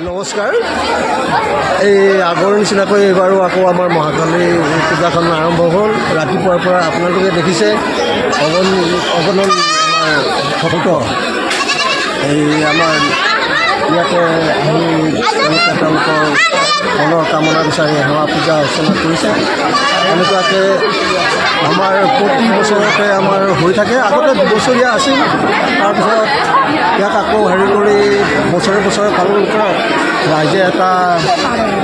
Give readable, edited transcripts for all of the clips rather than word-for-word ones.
নমস্কাৰ। এই আগৰ নিচিনাকৈ এইবাৰো আকৌ আমাৰ মহাকালী পূজাখন আৰম্ভ হ'ল। ৰাতিপুৱাৰ পৰা আপোনালোকে দেখিছে অগণন আমাৰ ভক্ত এই আমাৰ ইয়াতে আহি তেওঁলোকৰ মনৰ কামনা বিচাৰি সেৱা পূজা অৰ্চনা কৰিছে। এনেকুৱাকৈ আমাৰ প্ৰতি বছৰতে আমাৰ হৈ থাকে। আগতে দুবছৰীয়া আছিল, তাৰপিছত ইয়াক আকৌ কৰি বছৰে বছৰে পালন কৰা ৰাইজে এটা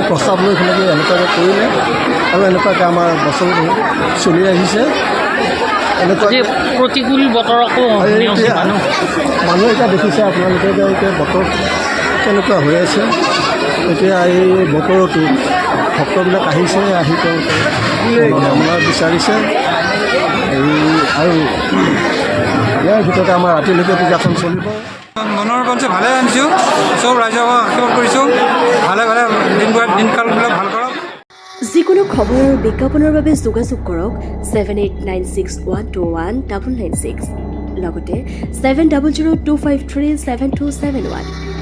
প্ৰস্তাৱ লৈ পেলাই এনেকুৱাকৈ কৰিলে আৰু এনেকুৱাকৈ আমাৰ বছৰ চলি আহিছে। এনেকুৱা প্ৰতিকূল বতৰকো মানুহ এতিয়া দেখিছে আপোনালোকে যে এতিয়া বতৰ কেনেকুৱা হৈ আছে। এতিয়া এই বতৰতো ভক্তবিলাক আহিছে, আহি তেওঁলোকে মনোকামনা বিচাৰিছে। আৰু ইয়াৰ ভিতৰতে আমাৰ ৰাতিলৈকে পূজাখন চলিব। মনৰ বলছে ভালে আনিছোঁ, চব ৰাইজক আশীৰ্বাদ কৰিছোঁ, ভালে ভালে দিনকালবিলাক ভাল কৰক। যিকোনো খবৰ আৰু বিজ্ঞাপনৰ বাবে যোগাযোগ কৰক 7896121996 লগতে 7002537271।